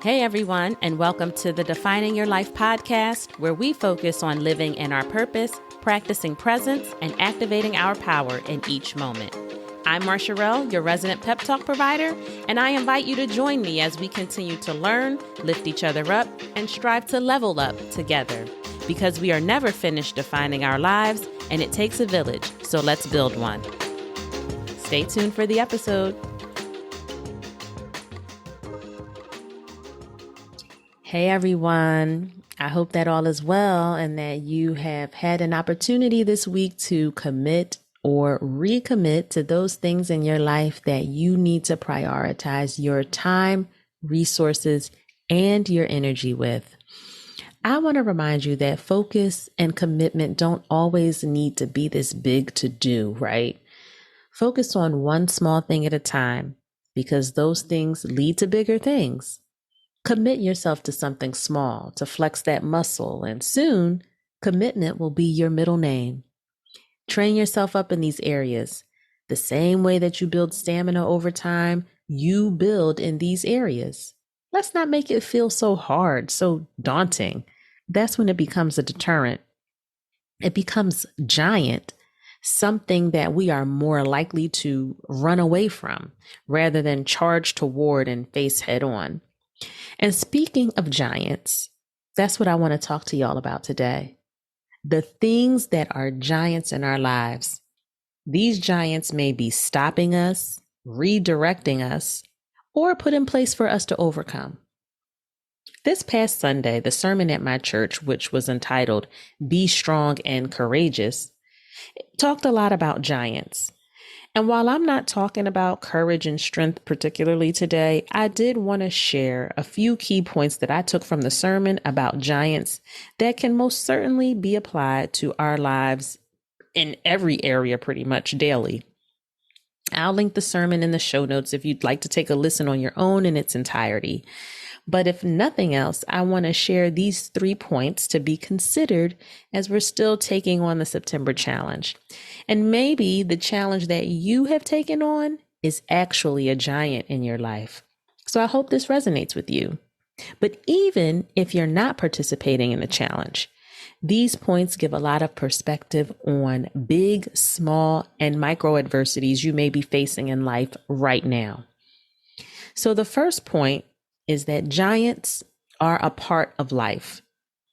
Hey everyone, and welcome to the Defining Your Life podcast, where we focus on living in our purpose, practicing presence, and activating our power in each moment. I'm Marsharelle, your resident pep talk provider, and I invite you to join me as we continue to learn, lift each other up, and strive to level up together. Because we are never finished defining our lives, and it takes a village, so let's build one. Stay tuned for the episode. Hey everyone, I hope that all is well and that you have had an opportunity this week to commit or recommit to those things in your life that you need to prioritize your time, resources, and your energy with. I want to remind you that focus and commitment don't always need to be this big to do, right? Focus on one small thing at a time because those things lead to bigger things. Commit yourself to something small to flex that muscle, and soon commitment will be your middle name. Train yourself up in these areas. The same way that you build stamina over time, you build in these areas. Let's not make it feel so hard, so daunting. That's when it becomes a deterrent. It becomes giant, something that we are more likely to run away from rather than charge toward and face head on. And speaking of giants, that's what I want to talk to y'all about today. The things that are giants in our lives. These giants may be stopping us, redirecting us, or put in place for us to overcome. This past Sunday, the sermon at my church, which was entitled Be Strong and Courageous, talked a lot about giants. And while I'm not talking about courage and strength particularly today, I did want to share a few key points that I took from the sermon about giants that can most certainly be applied to our lives in every area pretty much daily. I'll link the sermon in the show notes if you'd like to take a listen on your own in its entirety. But if nothing else, I want to share these 3 points to be considered as we're still taking on the September challenge. And maybe the challenge that you have taken on is actually a giant in your life. So I hope this resonates with you. But even if you're not participating in the challenge, these points give a lot of perspective on big, small, and micro adversities you may be facing in life right now. So the first point is that giants are a part of life,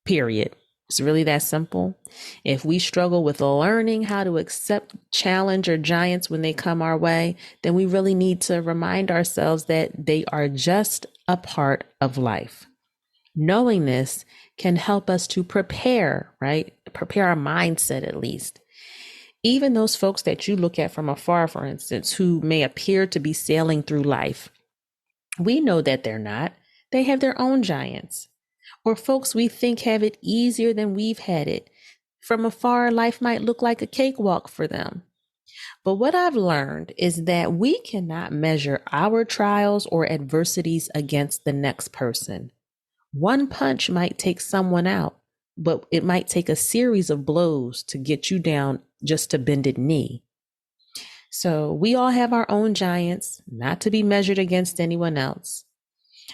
period. It's really that simple. If we struggle with learning how to accept challenge or giants when they come our way, then we really need to remind ourselves that they are just a part of life. Knowing this can help us to prepare, right? Prepare our mindset at least. Even those folks that you look at from afar, for instance, who may appear to be sailing through life, we know that they're not. They have their own giants. Or folks we think have it easier than we've had it. From afar, life might look like a cakewalk for them. But what I've learned is that we cannot measure our trials or adversities against the next person. One punch might take someone out, but it might take a series of blows to get you down just to bended knee. So we all have our own giants, not to be measured against anyone else.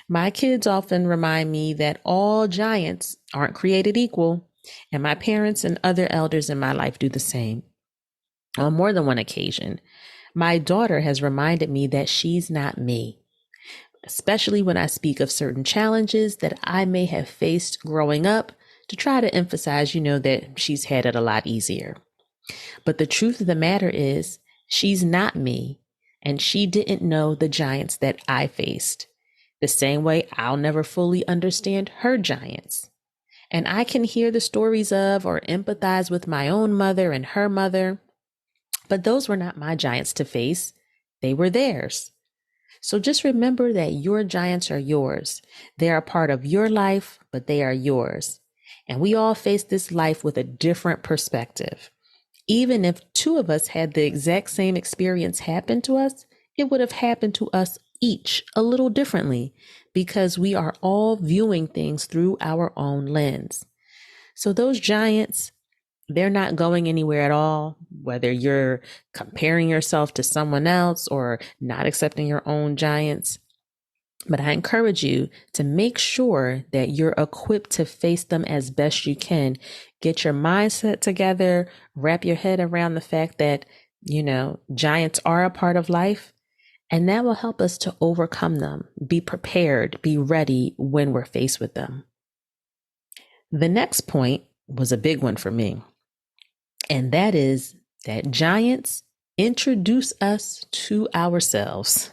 My kids often remind me that all giants aren't created equal, and my parents and other elders in my life do the same. On more than one occasion, my daughter has reminded me that she's not me, especially when I speak of certain challenges that I may have faced growing up, to try to emphasize, that she's had it a lot easier. But the truth of the matter is, she's not me, and she didn't know the giants that I faced. The same way I'll never fully understand her giants. And I can hear the stories of or empathize with my own mother and her mother, but those were not my giants to face. They were theirs. So just remember that your giants are yours. They are a part of your life, but they are yours. And we all face this life with a different perspective. Even if 2 of us had the exact same experience happen to us, it would have happened to us each a little differently because we are all viewing things through our own lens. So those giants, they're not going anywhere at all, whether you're comparing yourself to someone else or not accepting your own giants. But I encourage you to make sure that you're equipped to face them as best you can. Get your mindset together, wrap your head around the fact that, giants are a part of life, and that will help us to overcome them. Be prepared, be ready when we're faced with them. The next point was a big one for me, and that is that giants introduce us to ourselves.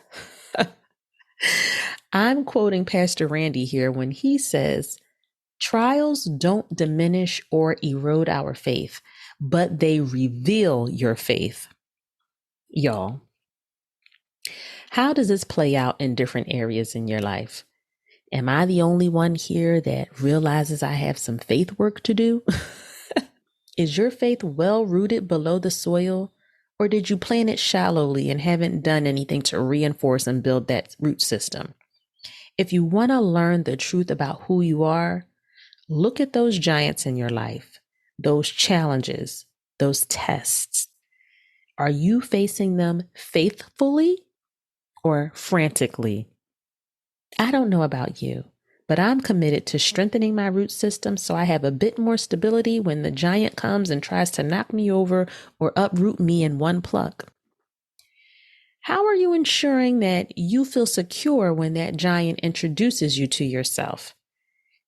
I'm quoting Pastor Randy here when he says, trials don't diminish or erode our faith, but they reveal your faith. Y'all, how does this play out in different areas in your life? Am I the only one here that realizes I have some faith work to do? Is your faith well rooted below the soil, or did you plant it shallowly and haven't done anything to reinforce and build that root system? If you want to learn the truth about who you are, look at those giants in your life, those challenges, those tests. Are you facing them faithfully or frantically? I don't know about you, but I'm committed to strengthening my root system so I have a bit more stability when the giant comes and tries to knock me over or uproot me in one pluck. How are you ensuring that you feel secure when that giant introduces you to yourself?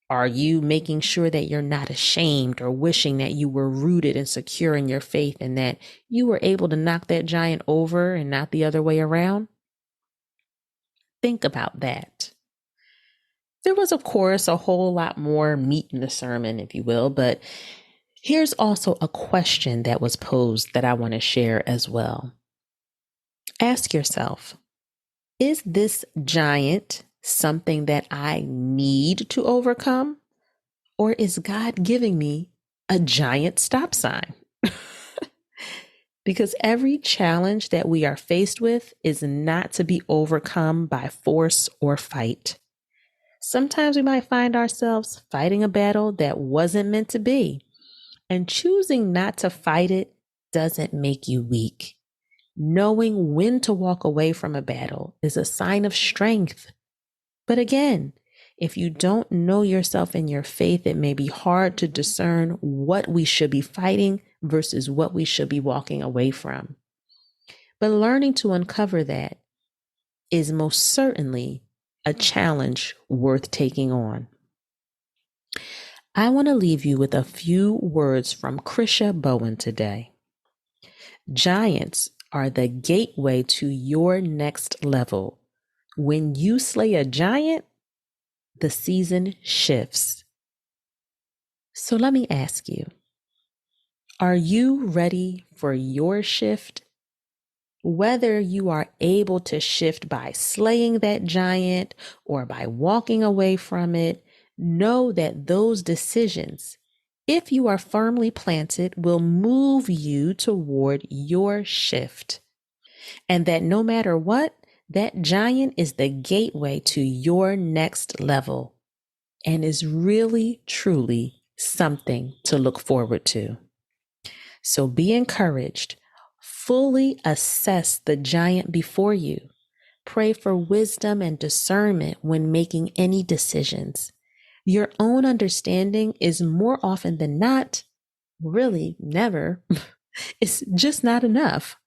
Are you making sure that you're not ashamed or wishing that you were rooted and secure in your faith and that you were able to knock that giant over and not the other way around? Think about that. There was, of course, a whole lot more meat in the sermon, if you will, but here's also a question that was posed that I want to share as well. Ask yourself, is this giant something that I need to overcome? Or is God giving me a giant stop sign? Because every challenge that we are faced with is not to be overcome by force or fight. Sometimes we might find ourselves fighting a battle that wasn't meant to be, and choosing not to fight it doesn't make you weak. Knowing when to walk away from a battle is a sign of strength. But again, if you don't know yourself and your faith, it may be hard to discern what we should be fighting versus what we should be walking away from. But learning to uncover that is most certainly a challenge worth taking on. I want to leave you with a few words from Krisha Bowen today. Giants are the gateway to your next level. When you slay a giant, the season shifts. So let me ask you, are you ready for your shift? Whether you are able to shift by slaying that giant or by walking away from it, know that those decisions, if you are firmly planted, will move you toward your shift. And that no matter what, that giant is the gateway to your next level and is really, truly something to look forward to. So be encouraged. Fully assess the giant before you. Pray for wisdom and discernment when making any decisions. Your own understanding is more often than not, really never, it's just not enough.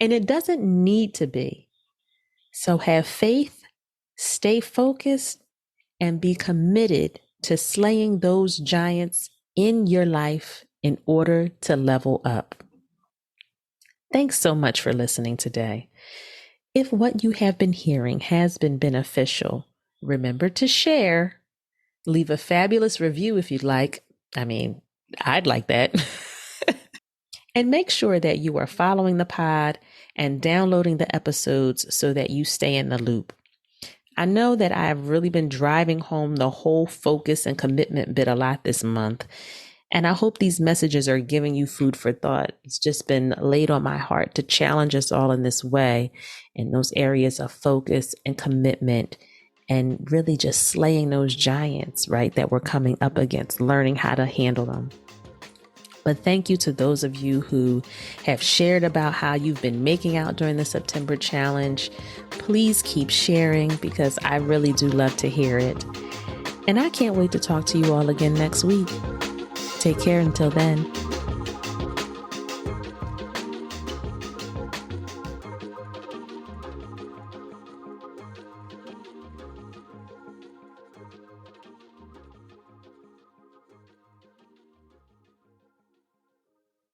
And it doesn't need to be. So have faith, stay focused, and be committed to slaying those giants in your life in order to level up. Thanks so much for listening today. If what you have been hearing has been beneficial, remember to share. Leave a fabulous review if you'd like. I'd like that. And make sure that you are following the pod and downloading the episodes so that you stay in the loop. I know that I've really been driving home the whole focus and commitment bit a lot this month. And I hope these messages are giving you food for thought. It's just been laid on my heart to challenge us all in this way, in those areas of focus and commitment, and really just slaying those giants, right, that we're coming up against, learning how to handle them. But thank you to those of you who have shared about how you've been making out during the September challenge. Please keep sharing because I really do love to hear it. And I can't wait to talk to you all again next week. Take care until then.